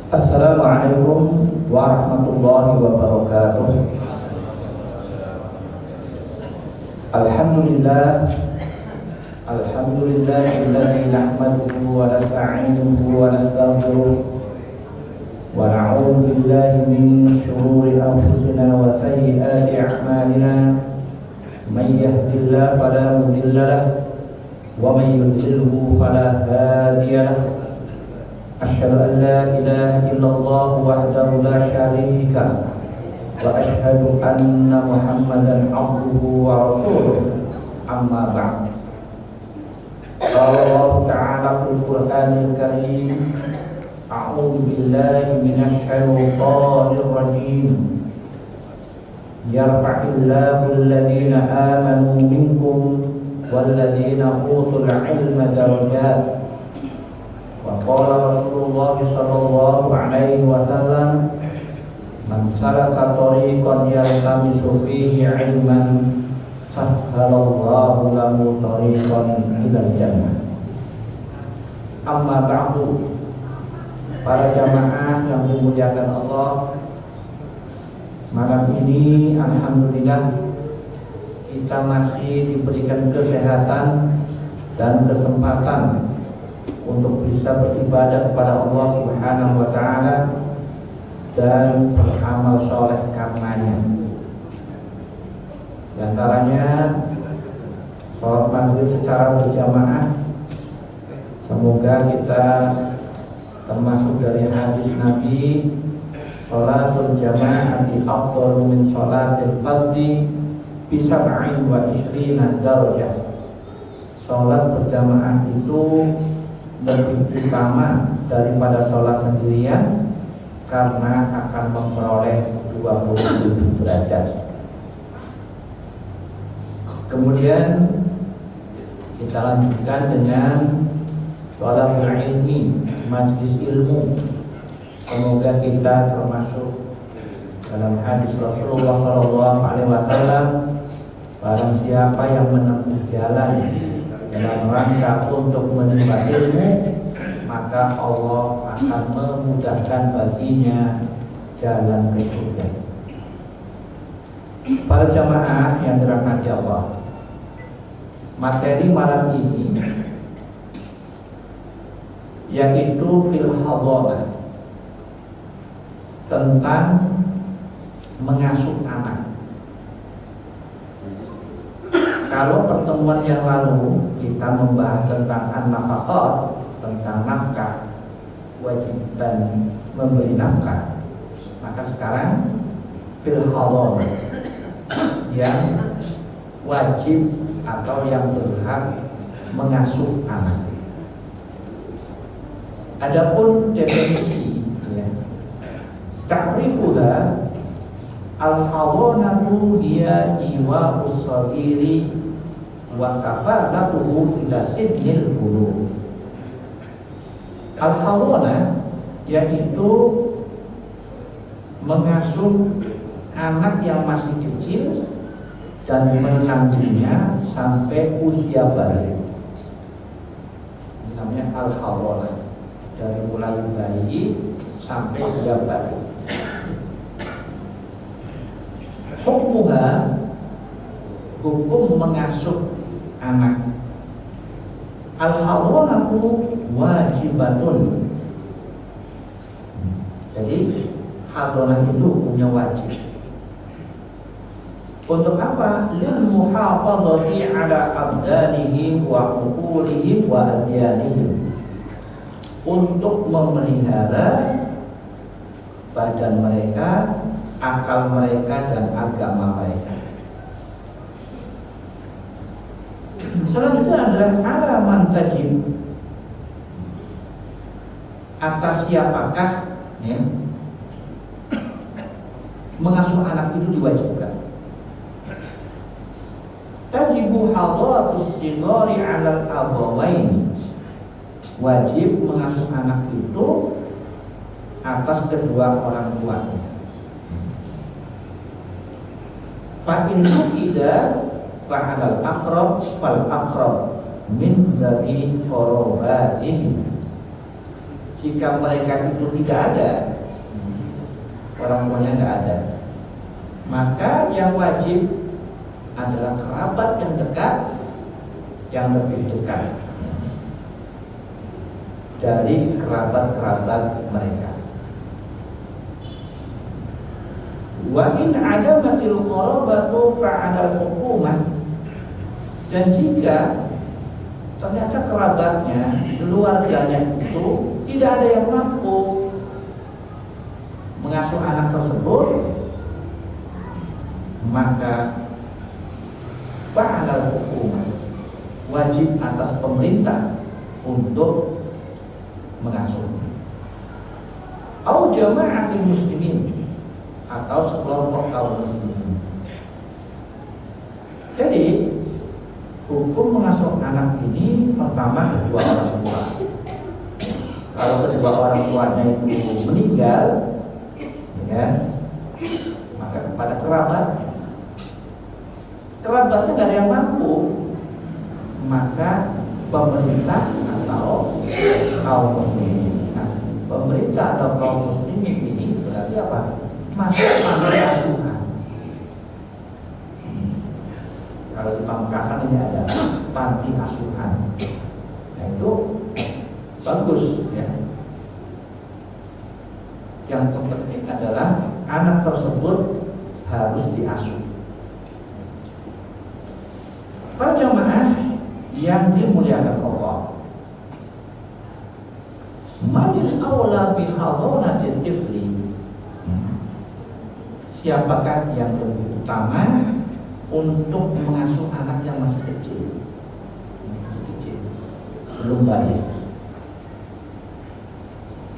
Assalamualaikum warahmatullahi wabarakatuh. Alhamdulillah alladzi nahmaduhu wa nasta'inuhu wa nastaghfiruh wa na'udzu billahi min shururi anfusina wa sayyiati a'malina. May yahdihillahu fala mudilla lahu wa may yudlilhu fala hadiya lahu. Asyhadu an la ilaha illallah wahdahu la syarika lahu wa asyhadu anna Muhammadan abduhu wa rasuluh. Amma ba'd. Qala Allah ta'ala fil Qur'anil Karim, a'udzu billahi minasy syaithanir rajim. Yarfa'illahu alladhina amanu minkum walladhina utul ilma darajat. Wa qala Rasulullah sallallahu alaihi wasallam, man salaka tariqan yaltamisu fihi ilman sahhalallahu lahu tariqan ilal jannah. Amma ba'du. Para jamaah yang dimuliakan Allah, malam ini alhamdulillah kita masih diberikan kesehatan dan kesempatan untuk bisa beribadah kepada Allah Subhanahu wa taala dan beramal soleh karenanya. Di antaranya sholat maghrib secara berjamaah. Semoga kita termasuk dari hadis Nabi, sholatul jama'ati afdalu min sholatil fardhi bi sab'in wa ishrina darajah. Sholat berjamaah itu lebih utama daripada sholat sendirian karena akan memperoleh 27 derajat. Kemudian kita lanjutkan dengan sholawat ilmi, majlis ilmu. Semoga kita termasuk dalam hadis Rasulullah SAW, barang siapa yang menempuh jalan dalam rangka untuk menimba ilmu, maka Allah akan memudahkan baginya jalan ke surga. Para jamaah yang dirahmati Allah, materi malam ini yaitu fil hadanah, tentang mengasuh anak. Kalau pertemuan yang lalu kita membahas tentang an-nafaqah, tentang nafkah, wajib dan memberi nafkah, maka sekarang fil hadanah, yang wajib atau yang berhak mengasuh anak. Adapun definisi, ta'rifuha al-hadanatu hiya jiwa'us shaghiri wa kafalatuhu ila sinnil bulugh. Al-hadanah yaitu mengasuh anak yang masih kecil dan menangguhnya sampai usia balik. Ini namanya al-hadanah, dari mulai bayi sampai dia balik. Hukmuha, hukum mengasuh anak. Al-hadanatu wajibatun. Jadi hadanah itu hukumnya wajib. Untuk apa? Lil muhafadzati ala abdanihim wa uqulihim wa adyanihim. Untuk memelihara badan mereka, akal mereka dan agama mereka. Selanjutnya adalah alaman tajib, atas siapakah mengasuh anak itu diwajibkan. Tajibu hadaratus sigari 'alal abawain. Wajib mengasuh anak itu atas kedua orang tuanya. Fa in tidak fa'alal aqrab fal aqrab min dzabi qarabatihim. Jika mereka itu tidak ada, orang tuanya nggak ada, maka yang wajib adalah kerabat yang dekat, yang lebih dekat dari kerabat-kerabat mereka. Wa in adamatil qarabatu fa'ala hukumah. Dan jika ternyata kerabatnya, keluarganya itu tidak ada yang mampu mengasuh anak tersebut, maka fa'ala hukumah, wajib atas pemerintah untuk mengasuh. Au jama'atil muslimin, atau sekelompok kaum muslimin. Jadi hukum mengasuh anak ini pertama kedua orang tua. Kalau kedua orang tuanya itu meninggal, ya, maka kepada kerabat. Kerabatnya nggak ada yang mampu, maka pemerintah atau kaum muslimin. Nah, pemerintah atau kaum muslimin ini berarti apa? Masuk panti asuhan. Kalau di Pamekasan ini ada panti asuhan. Nah itu bagus ya. Yang terpenting adalah anak tersebut harus diasuh. Para jamaah yang dimuliakan Allah, manil awla bihadanatil tifli, siapakah yang lebih utama untuk mengasuh anak yang masih kecil, belum balik.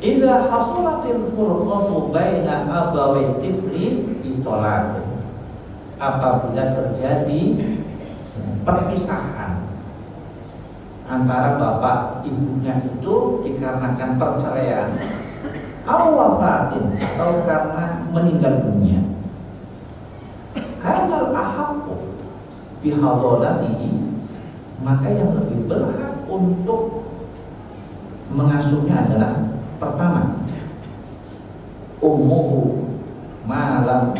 Idza hasalatil furqatu baina abawi tifli bitolak, apabila terjadi perpisahan antara bapak ibunya itu dikarenakan perceraian, wafatin, atau karena meninggal dunia, karena ahaqu bihadolatihi, maka yang lebih berhak untuk mengasuhnya adalah pertama ummuhu malam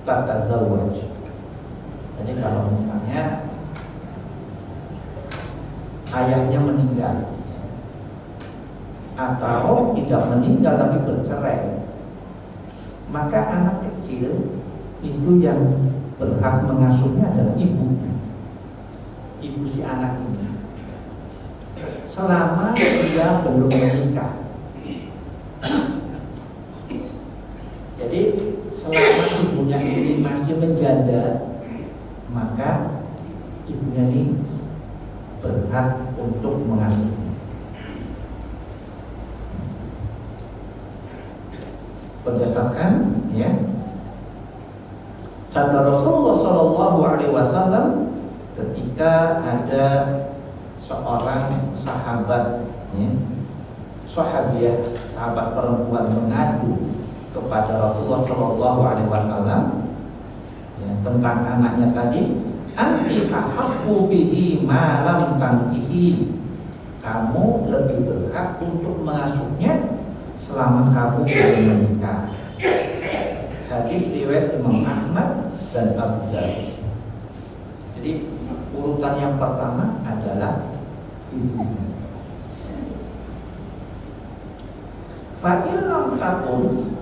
tatazawwaj. Jadi kalau misalnya ayahnya meninggal atau tidak meninggal tapi bercerai, maka anak kecil itu yang berhak mengasuhnya adalah ibunya, ibu si anak ini, selama dia belum menikah. Jadi selama ibunya ini masih menjanda, maka ibunya ini berhak untuk mengasuhnya. Berdasarkan ya sabda Rasulullah Shallallahu Alaihi Wasallam ketika ada seorang sahabat, ya, sahabiah, sahabat perempuan mengadu kepada Rasulullah Shallallahu Alaihi Wasallam ya, tentang anaknya tadi, anti ahaqqu bihi ma lam tankihi, kamu lebih berhak untuk mengasuhnya selama kamu belum menikah. Hadis riwayat Imam Ahmad dan Abu Dawud. Jadi urutan yang pertama adalah ibunya. Fa in lam takun,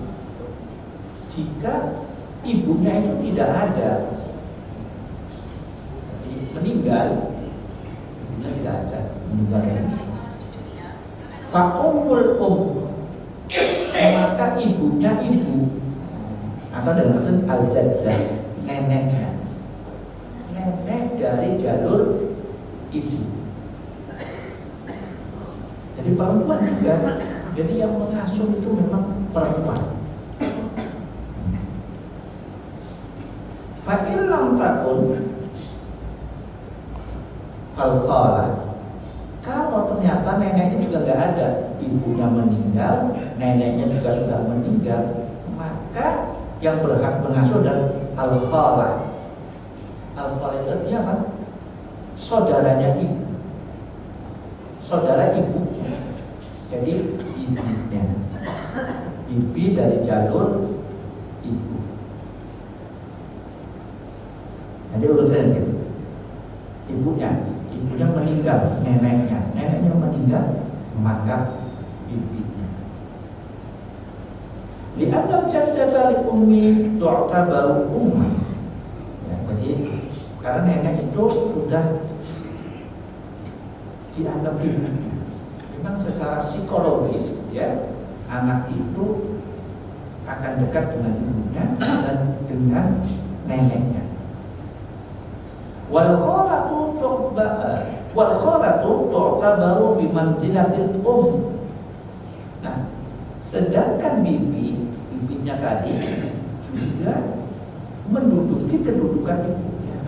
jika ibunya itu tidak ada, jadi meninggal, ibunya tidak ada, meninggal. Fa ummul maka ibunya ibu, asal dari maksud al-jaddah, neneknya, nenek dari jalur ibu. Jadi perempuan juga, jadi yang mengasuh itu memang perempuan. Fa'il lam takun fal-khala, kalau ternyata neneknya juga nggak ada, ibunya meninggal, neneknya juga sudah meninggal, maka yang berhak mengasuh adalah al-khala. Al-khala itu artinya apa? Saudaranya ibu, saudara ibunya. Jadi bibinya. Bibi dari jalur ibu. Jadi urutan gitu. Ibunya meninggal, neneknya meninggal, maka bibinya. Li'anna jaddata li ummi tu'tabaru ummah. Ya, jadi karena nenek itu sudah dianggap ibu. Memang secara psikologis ya, anak itu akan dekat dengan ibunya dan dengan neneknya. Wal khalatu tu'tabaru bi manzilatil Nah, sedangkan bibinya tadi juga menduduki kedudukan ibunya.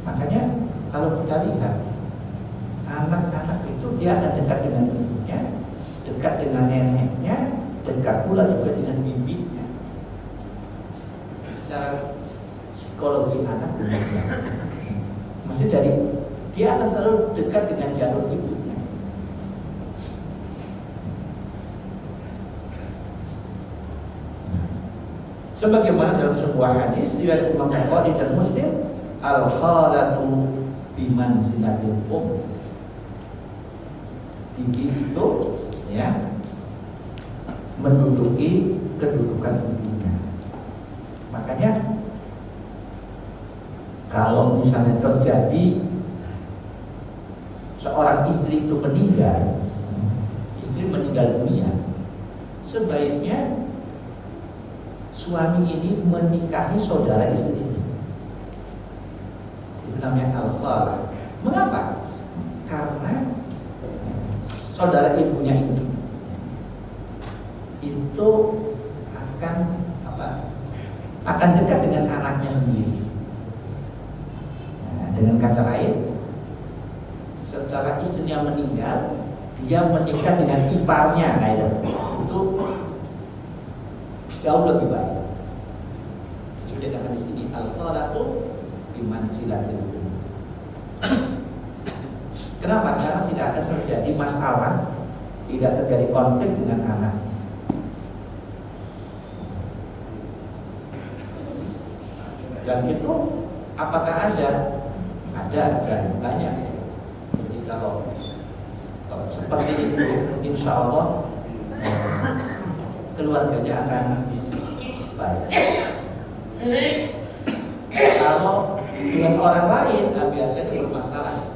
Makanya kalau kita lihat anak-anak itu dia akan dekat dengan ibunya, dekat dengan neneknya, dekat pula juga dengan bibinya. Secara psikologi anak demikian. Maksudnya dari dia akan selalu dekat dengan jalur ibunya. Sebagaimana dalam sebuah hadis riwayat Imam Bukhari dan Muslim, al-khalatu bimanzilatil Bibi itu ya menduduki kedudukan ibunya. Makanya kalau misalnya terjadi seorang istri itu meninggal dunia, sebaiknya suami ini menikahi saudara istrinya. Itu namanya al-khala. Mengapa? Karena saudara ibunya itu akan dekat dengan anaknya sendiri. Nah, dengan kata lain, setelah istrinya meninggal, dia menikah dengan iparnya, itu jauh lebih baik. Sudah dikatakan di sini al-khalatu bimanzilatil Kenapa? Karena tidak akan terjadi masalah, tidak terjadi konflik dengan anak. Dan itu apakah ada? Ada dan banyak. Jadi kalau seperti itu, insya Allah keluarganya akan baik. Kalau dengan orang lain, biasanya bermasalah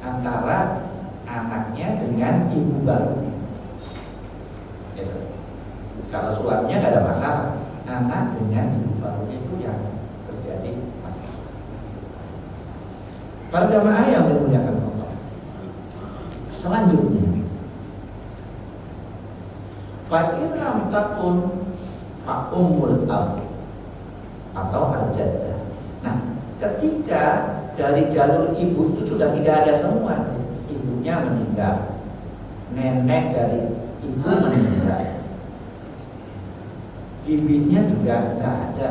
antara anaknya dengan ibu baru. Gitu. Kalau suaminya nggak ada masalah, anak dengan ibu barunya itu yang terjadi masalah. Para jamaah yang dimuliakan Allah, selanjutnya, fa in lam takun fa ummul ab atau al-jaddah. Nah, ketika dari jalur ibu itu sudah tidak ada semua, ibunya meninggal, nenek dari ibu meninggal, bibinya juga tidak ada,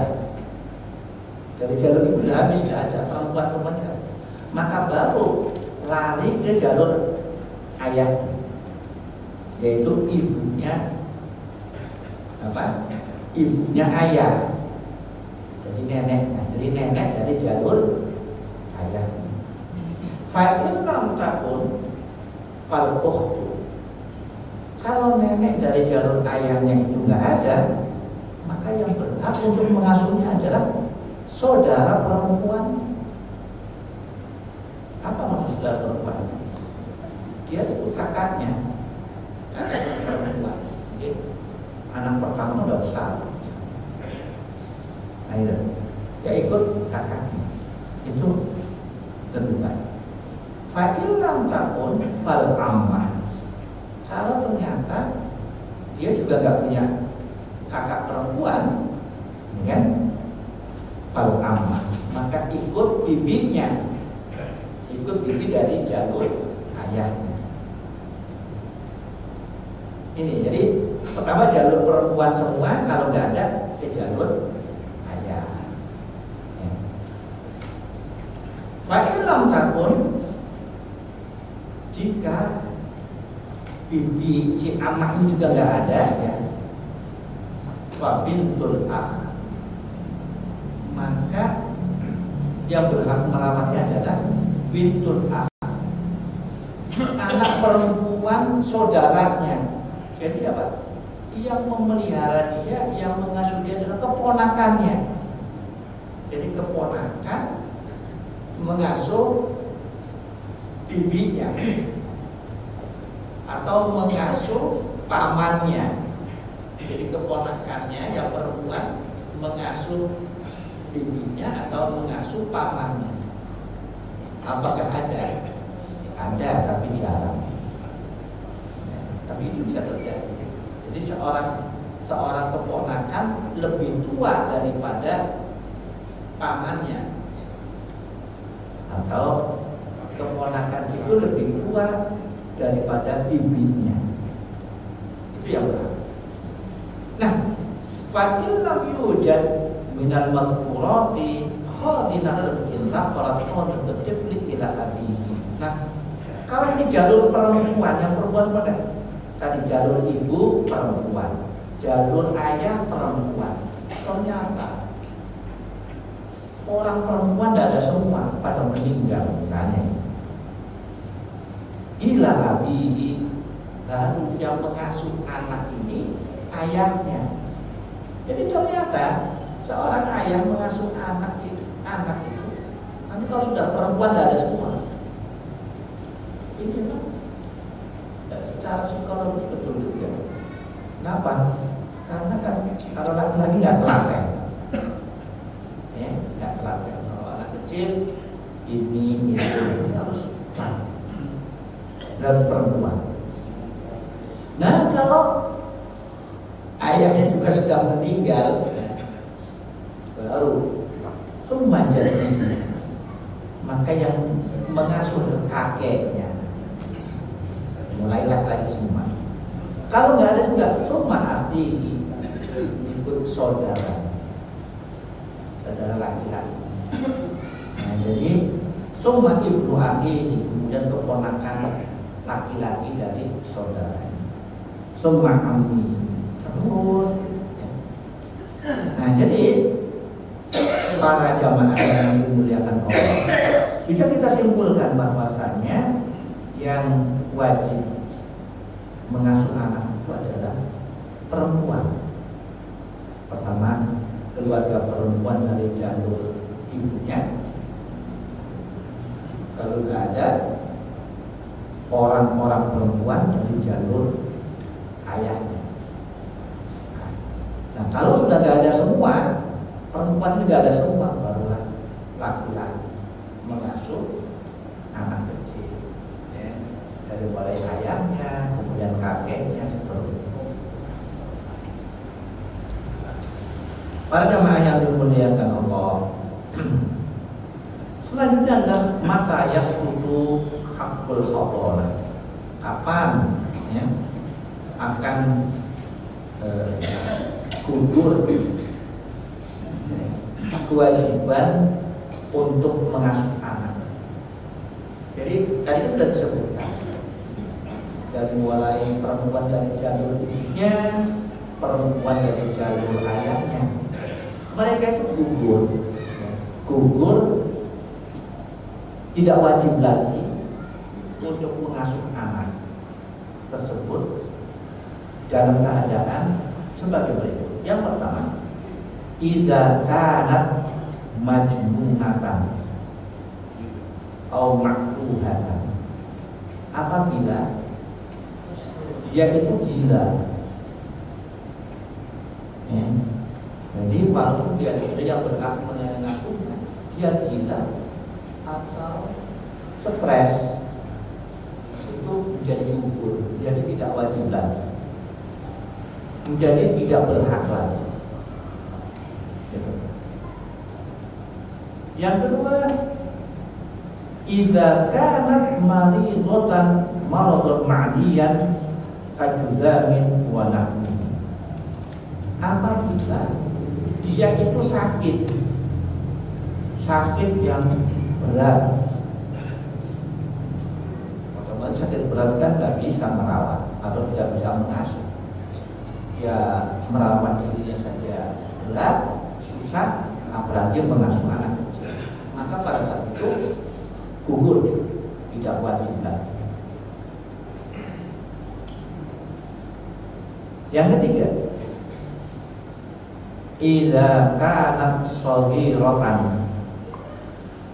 dari jalur ibu sudah habis, tidak ada perempuan tidak ada. Maka baru lari ke jalur ayah, yaitu ibunya ibunya ayah, jadi neneknya. Jadi nenek dari jalur ayah. Fa in lam takun fal ukhtu. Kalau nenek dari jalur ayahnya itu nggak ada, maka yang berhak untuk mengasuhnya adalah saudara perempuan. Apa maksud saudara perempuan? Dia itu kakaknya, kakak perempuan. Jadi anak pertama udah besar. Nah, dia ikut kakaknya. Itu lebih baik. Fa in lam takun fal ammah. Kalau ternyata dia juga nggak punya kakak perempuan, kan? Fal ammah, maka ikut bibinya, ikut bibi dari jalur ayahnya. Ini jadi pertama jalur perempuan semua, kalau nggak ada ke jalur ayah. Fa in lam takun, jika bibi si amah ini juga nggak ada ya, fa bintul akh, maka yang berhak merawatnya adalah bintul akh, anak perempuan saudaranya. Jadi apa? Yang memelihara dia, yang mengasuh dia adalah keponakannya. Jadi keponakan mengasuh bibinya atau mengasuh pamannya. Jadi keponakannya yang perempuan mengasuh bibinya atau mengasuh pamannya. Apakah ada? Ada, tapi jarang. Tapi itu bisa terjadi. Jadi seorang keponakan lebih tua daripada pamannya, atau keponakan itu lebih tua daripada bibinya. Itu yang benar. Nah, fa'il lam yujad minal maghfurati khadinatul insaf falatul tifli ila abihi. Nah, kalau di jalur perempuan, yang perempuan mana? Tadi jalur ibu perempuan, jalur ayah perempuan. Ternyata orang perempuan tidak ada semua pada meninggal misalnya. Ila abihi, lalu yang mengasuh anak ini ayahnya. Jadi ternyata seorang ayah mengasuh anak itu nanti kalau sudah perempuan tidak ada semua. Ini memang secara psikologis betul juga. Kenapa? Karena kan kalau laki-laki nggak telaten, ya nggak telaten. Kalau anak kecil ini harus perempuan. Nah kalau ayahnya juga sudah meninggal, baru semua jadi, maka yang mengasuh kakeknya mulai laki-laki semua. Kalau nggak ada juga semua akhihi, ikut saudara laki-laki. Nah, jadi semua ibnu akhihi, kemudian keponakan laki-laki dari saudara. Semua ammi terus. Nah, jadi para jamaah yang dimuliakan Allah, bisa kita simpulkan bahwasanya yang wajib mengasuh anak itu adalah perempuan. Pertama, keluarga perempuan dari jalur ibunya. Kalau nggak ada, orang-orang perempuan dari jalur ayahnya. Nah, kalau sudah nggak ada semua, perempuan ini nggak ada semua, barulah laki-laki mengasuh anak kecil, ya, dari mulai ayahnya, kemudian kakeknya, seterusnya. Para jamaah yang dimuliakan Allah, selanjutnya adalah mata yasqutu hakul hadrah. Kapan ya akan gugur kewajiban untuk mengasuh anak. Jadi tadi itu sudah disebutkan dari mulai perempuan dari jalur ibunya, perempuan dari jalur ayahnya, mereka itu gugur, tidak wajib lagi untuk mengasuh anak tersebut dalam keadaan sebagai berikut. Yang pertama, idza kanat majmunatan atau makruhatan, apabila dia itu gila, ya. Jadi walaupun dia yang berhak mengasuhnya, dia gila atau stres, itu menjadi gugur, jadi tidak wajib lagi, menjadi tidak berhak lagi. Yang kedua, idza kanat maridatan maradun ma'diyan kajudamin wa nahwihi, apabila dia itu sakit yang berat, otomatis sakit kecil berarti kan nggak bisa merawat atau tidak bisa mengasuh. Ya merawat dirinya saja berat, susah, apalagi mengasuh anak kecil. Maka pada saat itu gugur, tidak wajib lagi. Yang ketiga, idza kanat shaghiratan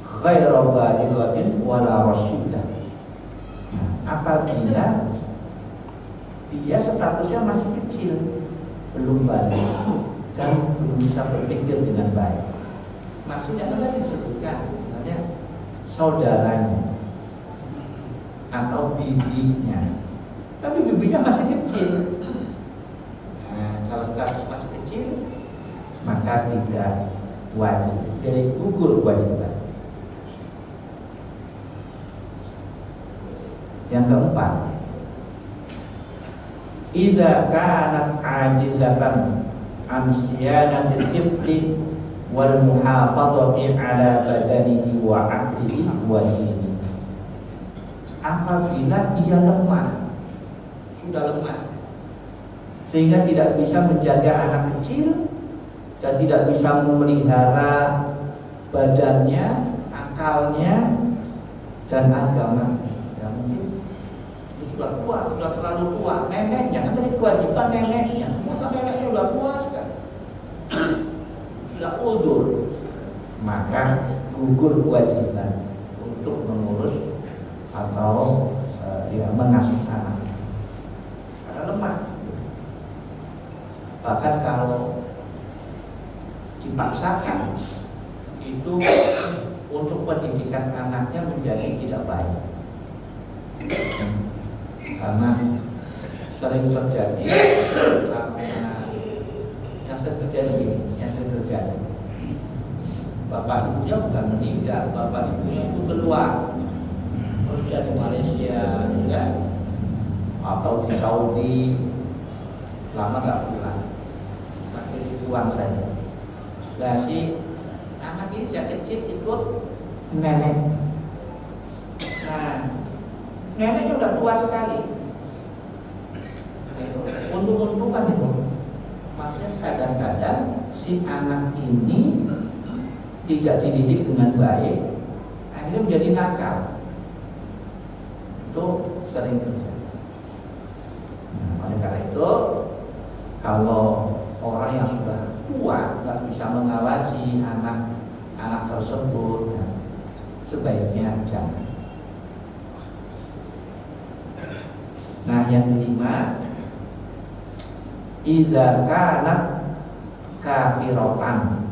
ghairu balighatin wala rasyidah. Apabila dia statusnya masih kecil, belum balik dan belum bisa berpikir dengan baik. Maksudnya kan tadi disebutkan, misalnya saudaranya atau bibinya, tapi bibinya masih kecil. Nah, kalau status masih kecil, maka tidak wajib, jadi gugur kewajiban. Yang keempat, idza kanat ajizatan an siyanatil tifli wal muhafadzati ala badanihi wa aqlihi wa dinihi. Apabila ia lemah, sudah lemah, sehingga tidak bisa menjaga anak kecil dan tidak bisa memelihara badannya, akalnya, dan agama. Ya mungkin sudah tua, sudah terlalu tua. Neneknya kan tadi kewajiban neneknya, ternyata neneknya sudah tua sekali, sudah uldur, maka gugur kewajiban untuk mengurus atau mengasuh anak karena lemah. Bahkan kalau dipaksakan itu untuk pendidikan anaknya menjadi tidak baik, karena sering terjadi yang sering terjadi bapak ibunya bukan meninggal, bapak ibunya itu keluar kerja di Malaysia, ya, atau di Saudi, lama nggak pulang, masih uang saja. Nah si anak ini sejak kecil ikut nenek. Nah neneknya udah tua sekali. Untung-untungan itu. Maksudnya kadang-kadang si anak ini tidak dididik dengan baik, akhirnya menjadi nakal. Itu sering terjadi. Nah, oleh karena itu, kalau orang yang sudah tua nggak bisa mengawasi anak tersebut, nah, sebaiknya jangan. Nah yang kelima, idza kanat kafiratan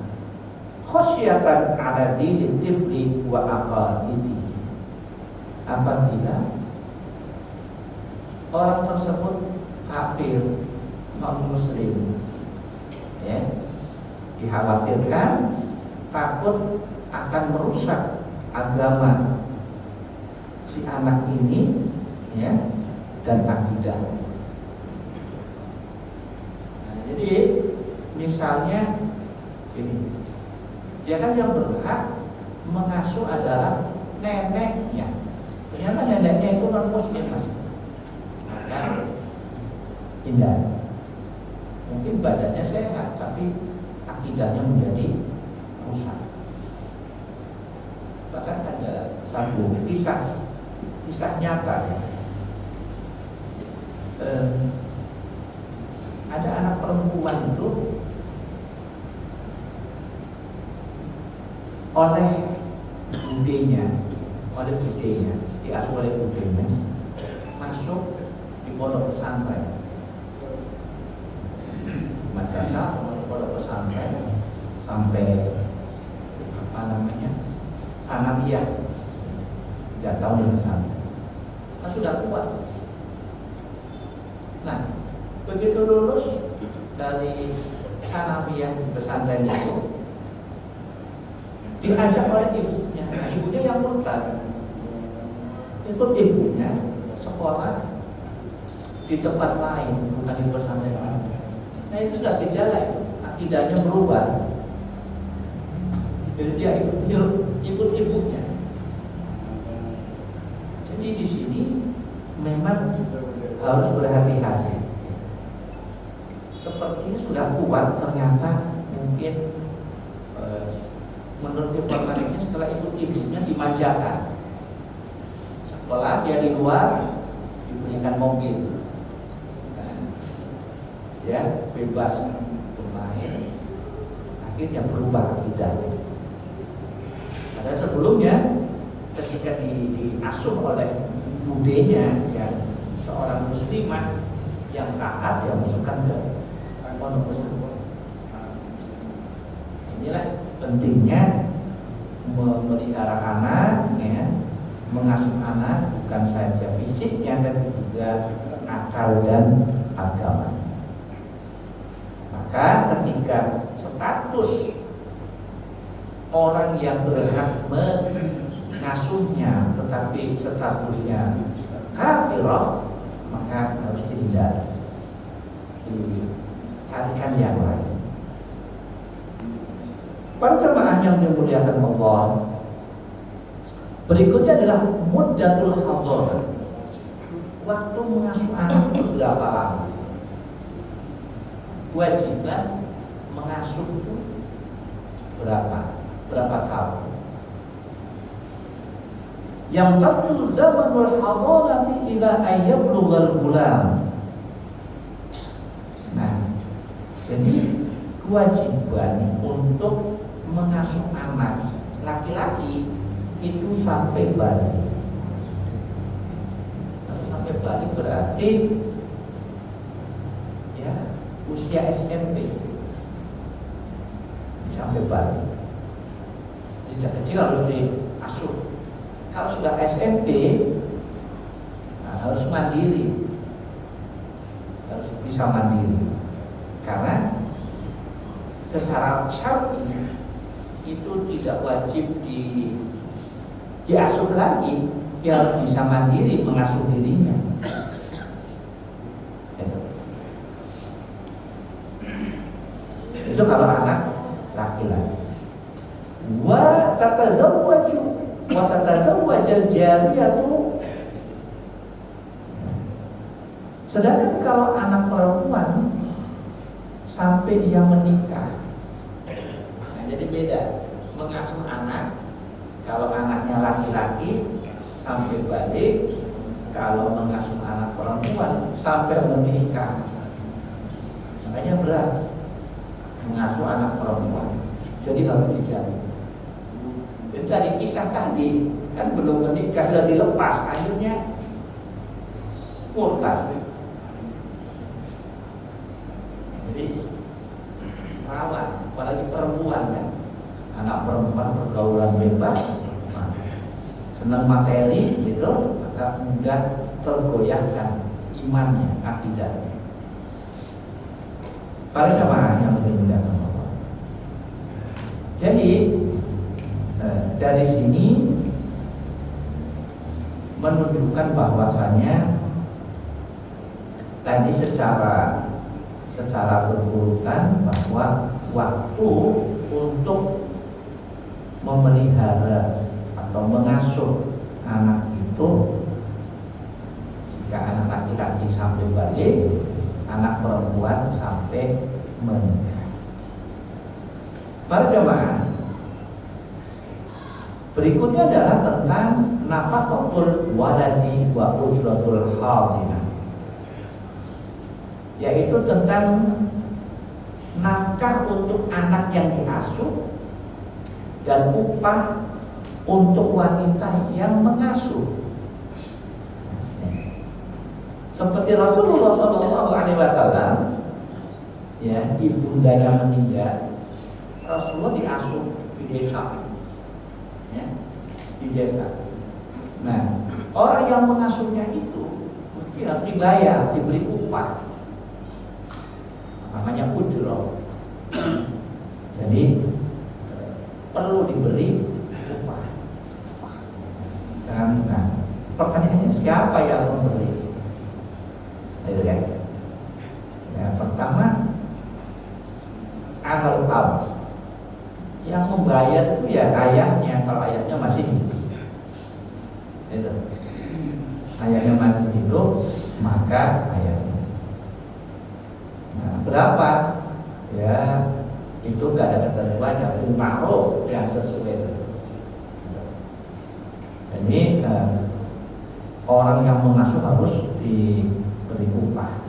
khasyatan ala dinil tifli wa aqaidihi. Apabila orang tersebut kafir, non muslim, ya, dikhawatirkan takut akan merusak agama si anak ini, ya, dan akidah. Nah, jadi misalnya ini, dia kan yang berhak mengasuh adalah neneknya. Ternyata neneknya itu non muslim, mas. Maka hindari. Mungkin badannya sehat, tapi akidahnya menjadi rusak. Bahkan ada satu kisah nyata, ya. Ada anak perempuan itu oleh budenya, diasuh oleh budenya, masuk di pondok pesantren. Madrasah masuk pondok pesantren sampai sanawiyah, 3 tahun di pesantren. Kan sudah kuat. Nah, begitu lulus dari sanawiyah di pesantren itu, diajak oleh ibunya. Nah, ibunya yang murtad, ikut ibunya sekolah di tempat lain, bukan di pesantren lain. Nah itu sudah gejala, akidahnya berubah. Jadi dia ikut ibunya. Jadi di sini memang harus berhati-hati. Seperti sudah kuat, ternyata mungkin menurut informasinya setelah itu ibunya dimanjakan. Sekolah dia di luar diberikan mobil, ya bebas bermain, akhirnya berubah akidah. Padahal sebelumnya ketika diasuh oleh budenya yang seorang muslimah yang taat, dia masukkan ke pondok pesantren. Inilah pentingnya memelihara anak, ya, mengasuh anak bukan saja fisiknya tapi juga akal dan agama. Maka ketika status orang yang berhak mengasuhnya tetapi statusnya kafirah, maka harus dihindari, dicarikan yang lain. Para jemaah yang dimuliakan Allah, berikutnya adalah muddatul hadharah. Waktu mengasuh anak itu berapa lama? Kewajiban mengasuh itu berapa tahun? Yang tentu zamanul hadharati ila ayyablughal gulam. Nah, jadi kewajiban untuk mengasuh anak laki-laki itu sampai balik. Sampai balik berarti ya usia SMP sampai balik. Sejak kecil harus diasuh. Kalau sudah SMP, nah, harus mandiri, harus bisa mandiri. Karena secara syar'i itu tidak wajib diasuh lagi, dia harus bisa mandiri mengasuh dirinya. Itu kalau anak laki-laki. Wa tatazawwajal jariyatu. Sedangkan kalau anak perempuan sampai ia menikah, nah, jadi beda mengasuh anak. Kalau anaknya laki-laki sampai balik, kalau mengasuh anak perempuan sampai menikah. Makanya berat mengasuh anak perempuan. Jadi harus dijaga. Jadi tadi kisah tadi kan belum menikah sudah dilepas, akhirnya murtad. Jadi rawan, apalagi perempuan kan. Anak perempuan pergaulan bebas, senang materi gitu, maka mudah tergoyahkan imannya, akidahnya. Para jamaah yang dimuliakan Allah. Jadi dari sini menunjukkan bahwasanya tadi secara berurutan bahwa waktu untuk memelihara atau mengasuh anak itu, jika anak laki-laki sampai balik, anak perempuan sampai menikah. Para jemaah, berikutnya adalah tentang nafaqatul waladi wa ujratul hadinah, yaitu tentang nafkah untuk anak yang diasuh dan upah untuk wanita yang mengasuh. Seperti Rasulullah SAW, ya, ibundanya meninggal, Rasulullah diasuh di desa, ya, di desa. Nah, orang yang mengasuhnya itu mesti harus dibayar, diberi upah, namanya ujroh. Jadi perlu diberi upah. Nah, pertanyaannya siapa yang memberi? Itu kan? Yang pertama, akal ab. Yang membayar itu ya ayahnya, kalau ayahnya masih hidup. Itu. ayahnya masih hidup, maka ayahnya. Nah, berapa? Ya, itu gak ada ketentuan yang ma'ruf yang sesuai itu. Jadi orang yang mengasuh harus diberi upah.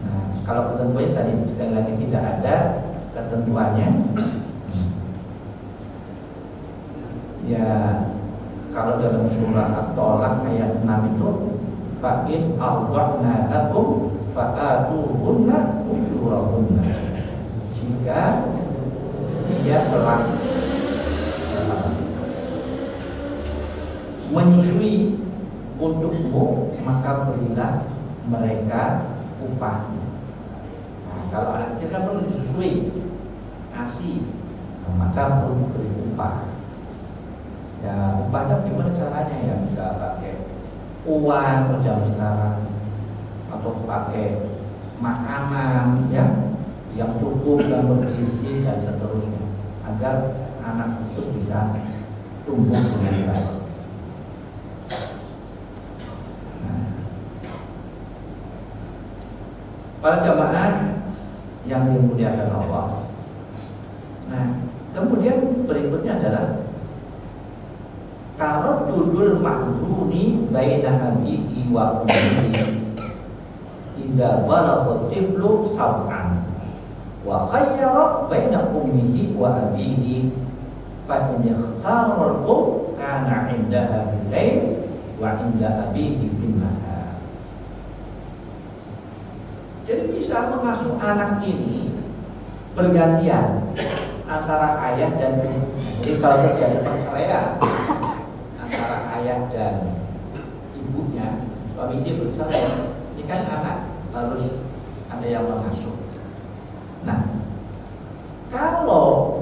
Nah, kalau ketentuannya tadi sekali lagi tidak ada ketentuannya, ya kalau dalam surah At-Tolak ayat 6 itu fa'in arda'na lakum fa'atuhunna ujurahunna, jika dia telah menyusui untukmu, maka berilah mereka upah. Nah, kalau anak kecil kan perlu disusui, ASI, maka perlu diberi upah. Ya, upahnya gimana caranya ya? Bisa pakai uang jam sekarang, atau pakai makanan ya yang cukup dan bergizi dan seterusnya, agar anak itu bisa tumbuh dengan baik. Para jamaah yang dimuliakan Allah. Nah, kemudian berikutnya adalah kalau dudul mahduni baina abihi wa ummihi idza balagha tiflu sab'an wa khayyara baina ummihi wa abihi fa in ikhtara al-um kana 'indaha bil-lail wa 'inda abihi bin-nahar. Jadi bisa mengasuh anak ini bergantian antara ayah dan ibu. Jadi kalau terjadi perceraian antara ayah dan ibunya, suami istri bercerai, ini kan anak harus ada yang mengasuh. Nah, kalau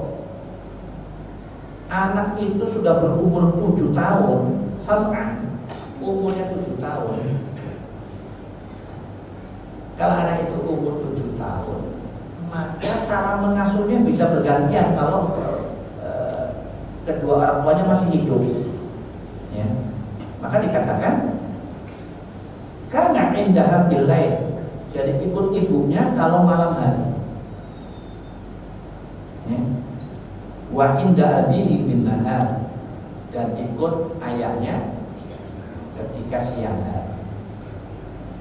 anak itu sudah berumur 7 tahun, sampai umurnya 7 tahun. Kalau anak itu umur 7 tahun, maka cara mengasuhnya bisa bergantian kalau kedua orang tuanya masih hidup. Ya. Maka dikatakan karena indaha bil-lail, jadi ikut ibunya kalau malam hari. Ya. Wa inda abihi bin-nahar, dan ikut ayahnya ketika siang hari.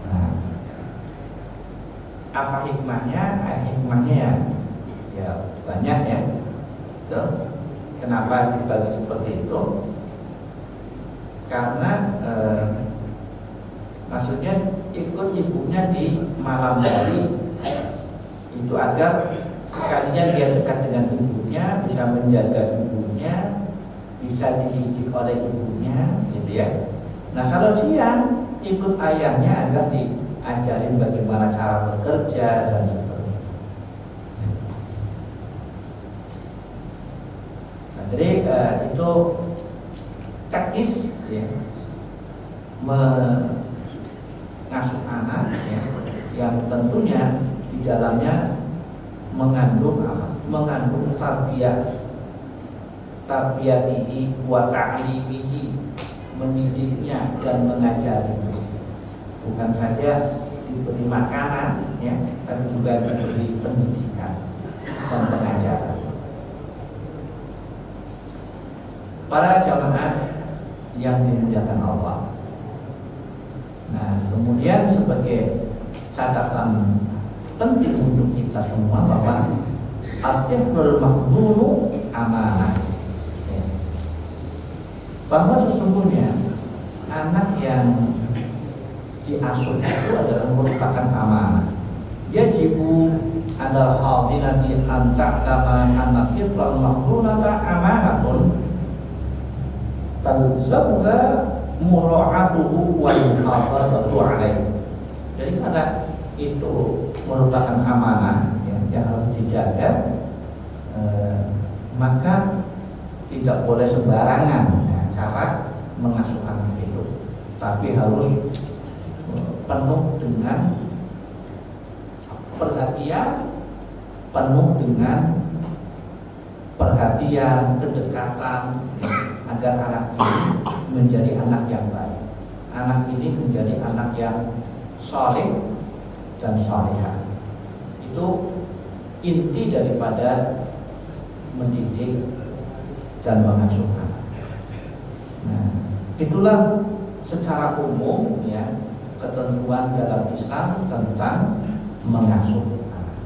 Nah, apa hikmahnya? Hikmahnya ya banyak ya. Tuh. Kenapa dibagi seperti itu? Karena maksudnya ikut ibunya di malam hari itu agar sekalinya dia dekat dengan ibunya, bisa menjaga ibunya, bisa dididik oleh ibunya, gitu ya. Nah, kalau siang ikut ayahnya agar diajarin bagaimana cara bekerja dan seterusnya. Nah, jadi itu teknis ya, mengasuh anak ya, yang tentunya di dalamnya mengandung apa? Mengandung tarbiyatihi wa ta'limihi, mendidiknya dan mengajarinya. Bukan saja diberi makanan ya, tapi juga diberi pendidikan dan pengajaran. Para jamaah yang dimuliakan Allah. Nah, kemudian sebagai catatan penting untuk kita semua bahwa at-tiflul mahdunu amanah. Ya. Bahwa sesungguhnya anak yang diasuh itu adalah merupakan amanah. Yajibu adal hadinati an ta'lama anna tiflul mahdunata amanatun talzamuha mura'atuhu wa muhafadzatu 'alaihi. Jadi karena itu merupakan amanah ya, yang harus dijaga, maka tidak boleh sembarangan ya, cara mengasuh anak itu, tapi harus penuh dengan perhatian, penuh dengan perhatian, kedekatan, ya, agar anak ini menjadi anak yang baik, anak ini menjadi anak yang saleh dan salehah. Itu inti daripada mendidik dan mengasuh anak. Nah, itulah secara umum ya ketentuan dalam Islam tentang mengasuh anak.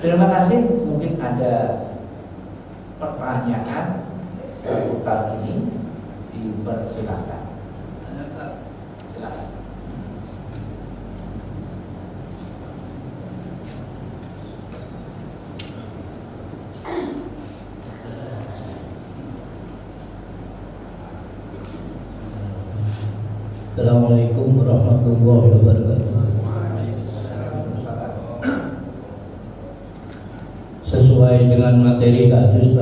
Terima kasih. Mungkin ada pertanyaan seputar ini, dipersilakan. Silakan. Assalamualaikum warahmatullahi wabarakatuh. Sesuai dengan materi kasus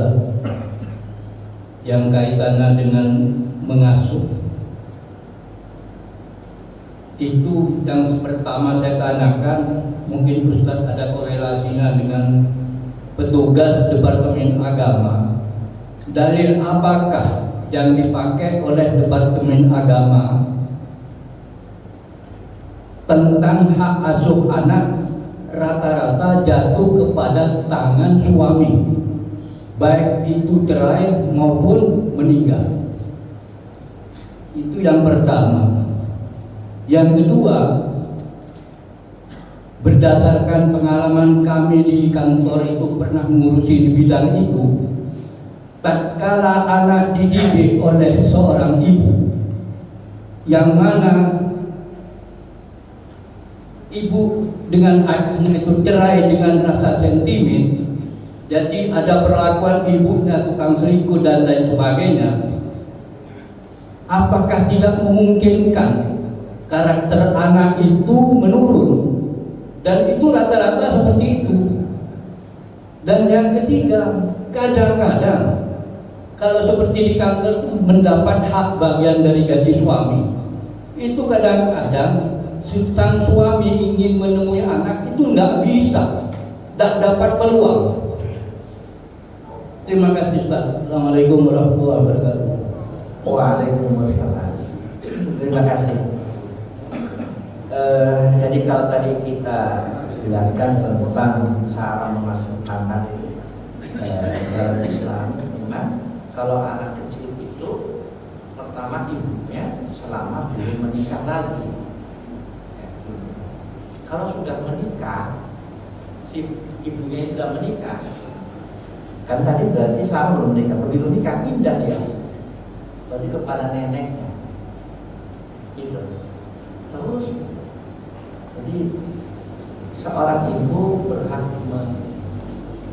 yang kaitannya dengan mengasuh, itu yang pertama saya tanyakan, mungkin Ustaz ada korelasinya dengan petugas Departemen Agama. Dalil apakah yang dipakai oleh Departemen Agama tentang hak asuh anak rata-rata jatuh kepada tangan suami, baik itu cerai maupun meninggal? Itu yang pertama. Yang kedua, berdasarkan pengalaman kami di kantor itu pernah mengurusi di bidang itu, tatkala anak dididik oleh seorang ibu yang mana ibu dengan anaknya itu cerai dengan rasa sentimen, jadi ada perlakuan ibunya tukang selingkuh dan lain sebagainya, apakah tidak memungkinkan karakter anak itu menurun? Dan itu rata-rata seperti itu. Dan yang ketiga, kadang-kadang kalau seperti di kantor itu mendapat hak bagian dari gaji suami, itu kadang-kadang sang suami ingin menemui anak itu tidak bisa, tidak dapat peluang. Terima kasih Ustaz. Assalamualaikum warahmatullahi wabarakatuh. Waalaikumsalam. Terima kasih. Jadi kalau tadi kita jelaskan tentang cara mengasuh anak dalam Islam, memang kalau anak kecil itu pertama ibunya selama belum menikah lagi. Kalau sudah menikah, si ibunya sudah menikah, kan tadi berarti selama belum menikah, begitu nikah pindah dia, berarti kepada neneknya, gitu. Terus, jadi seorang ibu berhak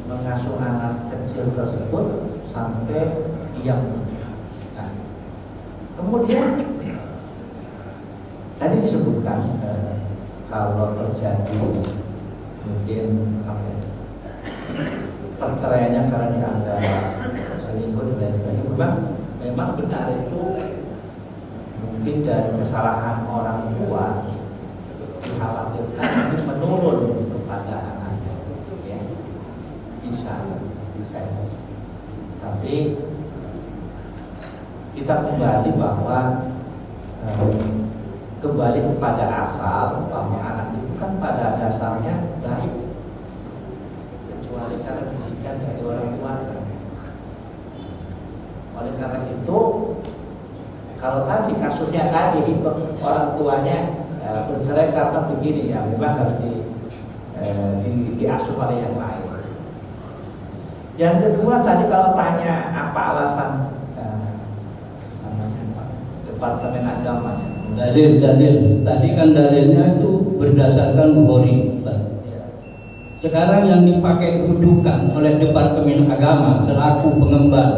mengasuh anak kecil tersebut sampai ia menikah. Nah, kemudian tadi disebutkan kalau terjadi mungkin perceraiannya karena dianggap selingkuh dan sebagainya, memang benar itu mungkin dari kesalahan orang tua dikhawatirkan nanti menurun kepada anaknya, ya bisa. Tapi kita kembali bahwa kembali kepada asal bahwa anak itu kan pada dasarnya baik, kecuali karena didikan dari orang tua. Oleh karena itu, kalau tadi kasusnya tadi orang tuanya bercerai karena begini, ya memang harus diasuh oleh yang lain. Yang kedua tadi kalau tanya apa alasan Departemen Agamanya, Dalil tadi kan dalilnya itu berdasarkan Bukhari. Sekarang yang dipakai rujukan oleh Departemen Agama selaku pengemban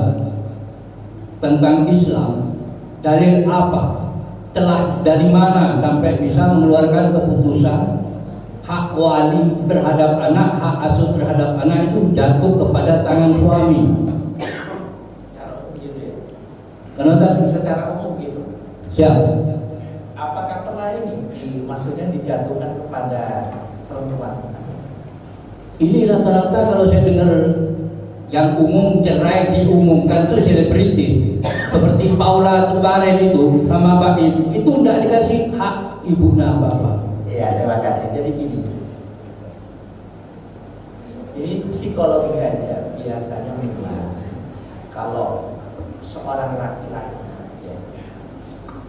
tentang Islam, dalil apa? Telah dari mana sampai bisa mengeluarkan keputusan hak wali terhadap anak, hak asuh terhadap anak itu jatuh kepada tangan suami? Secara umum gitu ya. Karena tadi Secara umum gitu. siap. Apakah pernah ini maksudnya dijatuhkan kepada perempuan? Ini rata-rata kalau saya dengar yang umum cerai diumumkan itu selebriti. seperti Paula kemarin itu sama Pak Im, itu tidak dikasih hak ibunya bapak. Iya, terima kasih. Jadi gini, ini psikologi saja biasanya memang kalau seorang laki-laki, ya,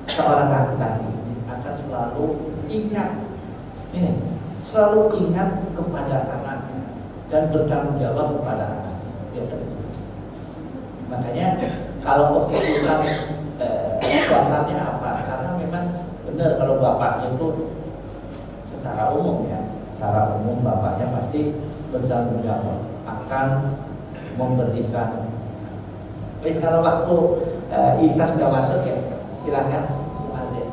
seorang laki-laki akan selalu ingat, selalu ingat kepada anaknya dan bertanggung jawab kepada anak. Biasanya. Makanya kalau keputusan dasarnya apa? Karena memang benar kalau bapaknya itu secara umum ya, secara umum bapaknya pasti bertanggung jawab akan memberikan. Kalau waktu Isa sudah masuk ya, silakan adik.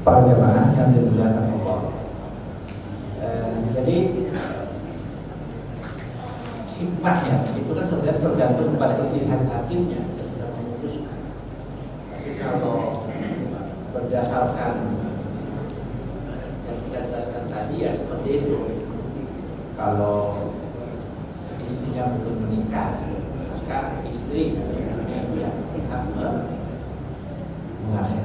Para jemaah yang dimuliakan Allah. Jadi hikmahnya itu kan sebenarnya tergantung kepada istihad hakimnya sudah memutuskan. Tapi kalau berdasarkan yang kita jelaskan tadi ya seperti itu. Kalau istrinya belum menikah, maka istri yang berhak mengasuh.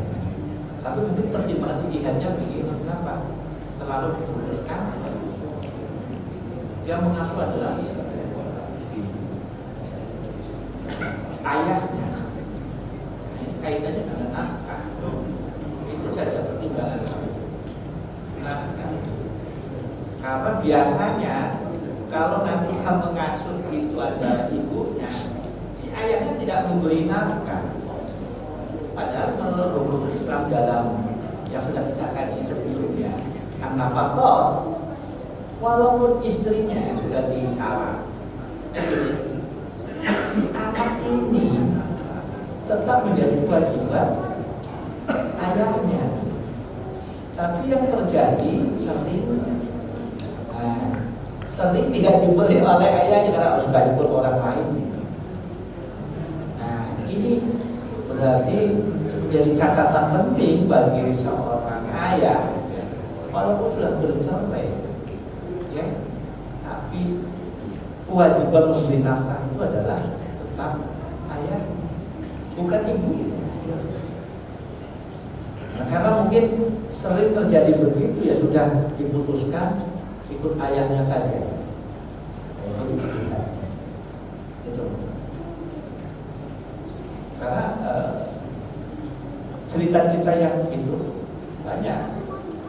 Tapi mungkin pertimbangan ijtihadnya begini, kenapa selalu diputuskan yang mengasuh adalah ayahnya. Kaitannya dengan nafkah. Itu saja pertimbangan. Nafkah. Karena biasanya kalau nanti yang mengasuh itu adalah ibunya, si ayahnya tidak memberi nafkah. Padahal menurut hukum Islam dalam yang sudah kita kaji sebelumnya, an-nafaqah, walaupun istrinya sudah diharam, si anak ini tetap menjadi kewajiban ayahnya. Tapi yang terjadi sering tidak diberi oleh ayahnya karena sudah ikut orang lain. Nah, ini berarti menjadi catatan penting bagi seorang ayah, walaupun sudah bercerai, ya, tapi kewajiban memberi nafkah itu adalah tetap ayah, bukan ibu. Nah, karena mungkin sering terjadi begitu, ya sudah diputuskan ikut ayahnya saja. Itu. Karena cerita-cerita yang itu banyak,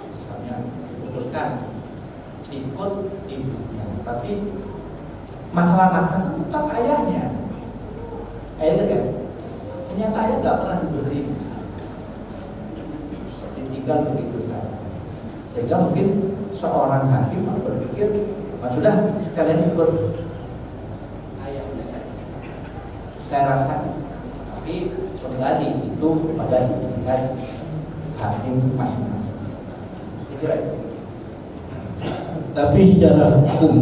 misalnya diputuskan ikut ibunya, tapi masalah makan itu tetap ayahnya. Itu kan, ternyata ayah nggak pernah diberi, ditinggal begitu saja. Sehingga mungkin seorang hakim berpikir, sudah sekalian ikut ayahnya saja. Saya rasa, tapi kembali itu pada tingkat hakim masing-masing. Saya kira itu. Tapi secara hukum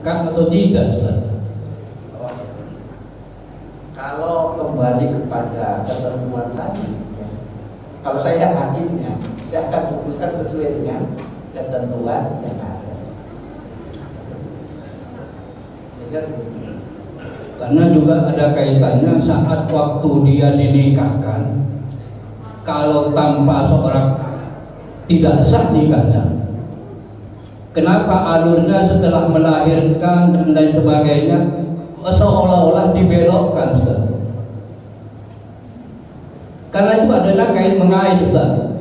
kan atau tidak, Ustaz? Kalau kembali kepada ketentuan tadi, ya, kalau saya hakimnya, saya akan putuskan sesuai dengan ketentuan yang ada. Karena juga ada kaitannya saat waktu dia dinikahkan, kalau tanpa seorang tidak sah nikahnya. Kenapa alurnya setelah melahirkan dan lain sebagainya seolah-olah dibelokkan, Ustaz? Karena itu adalah kait mengait, Ustaz.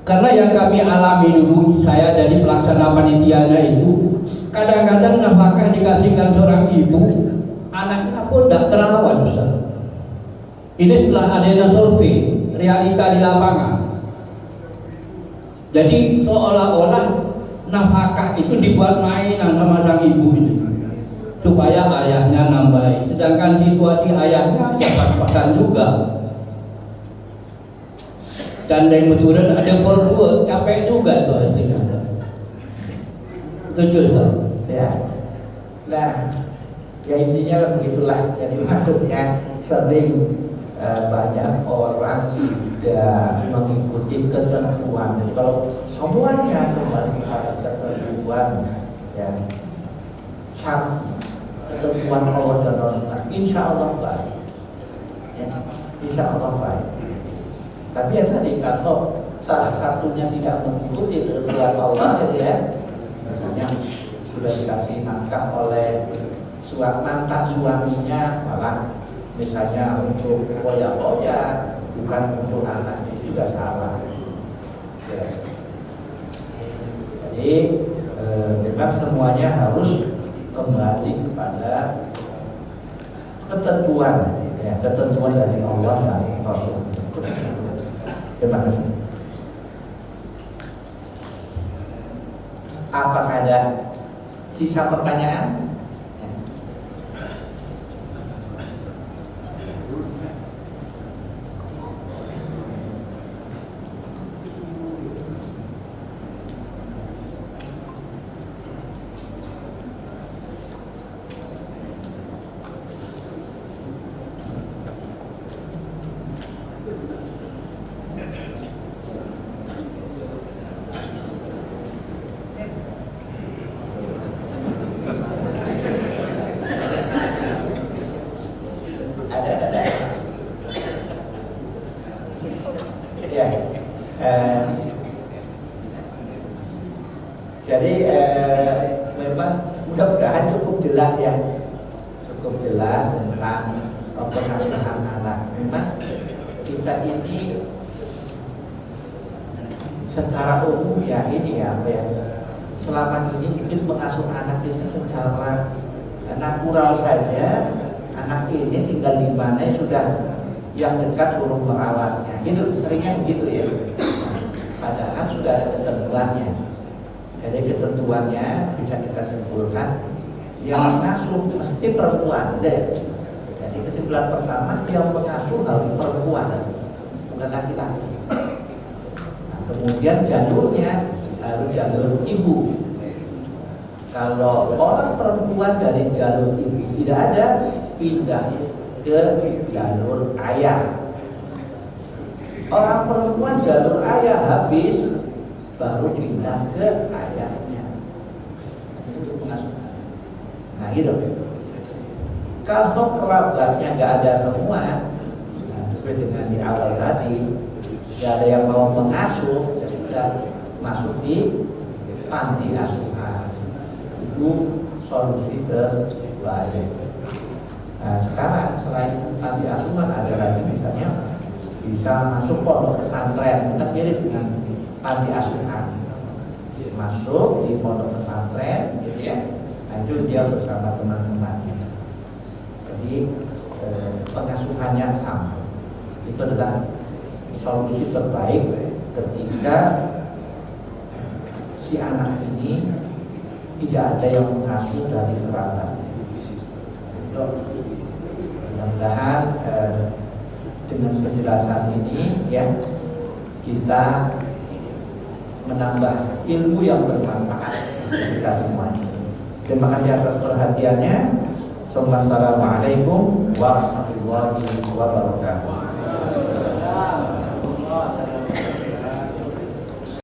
Karena yang kami alami dulu, saya dari pelaksana panitianya itu, kadang-kadang nafkah dikasihkan seorang ibu, anaknya pun tidak terawat, Ustaz. Ini setelah adanya survei realita di lapangan. Jadi seolah-olah nafkah itu dibuat mainan sama sang ibu ini, supaya ayahnya nambah. Sedangkan situasi ayahnya ya pas-pasan juga. Dan yang betulan ada berdua, capek juga itu hasilnya. Setuju, Ustaz? Ya. Nah, ya intinya begitulah. Jadi maksudnya sering banyak orang tidak mengikuti ketentuan. Jadi kalau semuanya kembali kepada ketentuan, ya, syar'i, ketentuan Allah dan Rasulullah, insya Allah baik, ya, insya Allah baik. Tapi ya tadi, kalau salah satunya tidak mengikuti ketentuan Allah, ya, misalnya sudah dikasih nafkah oleh mantan suaminya, malah misalnya untuk koya-koya, bukan untuk anak, itu juga salah. Ya. Jadi memang semuanya harus kembali kepada ketentuan, ya, ketentuan dari Allah dan Rasul. Terima kasih. Apakah ada sisa pertanyaan? Jadi memang mudah-mudahan cukup jelas, ya, cukup jelas tentang pengasuhan anak. Memang kita ini secara umum, ya, ini ya, apa ya, selama ini mungkin mengasuh anak itu secara natural saja, anak ini tinggal di mana sudah yang dekat suruh merawatnya, gitu seringnya begitu ya. Padahal sudah ada ketentuannya. Jadi ketentuannya bisa kita simpulkan yang mengasuh mesti perempuan, gitu ya. Jadi kesimpulan pertama yang mengasuh harus perempuan, bukan laki-laki. Nah, kemudian jalurnya harus jalur ibu. Kalau orang perempuan dari jalur ibu tidak ada, pindah ke jalur ayah. Orang perempuan jalur ayah habis, baru pindah ke ayahnya. Itu pengasuhan. Nah gitu. Kalau kerabatnya nggak ada semua, nah, sesuai dengan di awal tadi, nggak ada yang mau mengasuh, ya sudah masuk di panti asuhan. Itu solusi terbaik. Nah sekarang selain panti asuhan ada lagi misalnya bisa masuk pondok pesantren, kan mirip dengan panti asuhan. Masuk di pondok pesantren, gitu ya. Nah itu dia bersama teman-teman. Jadi pengasuhannya sama. Itu adalah solusi terbaik ketika si anak ini tidak ada yang mengasuh dari kerabat. Itu mudah-mudahan dengan penjelasan ini ya kita menambah ilmu yang bermanfaat kita semuanya. Terima kasih atas perhatiannya. Assalamualaikum warahmatullahi wabarakatuh.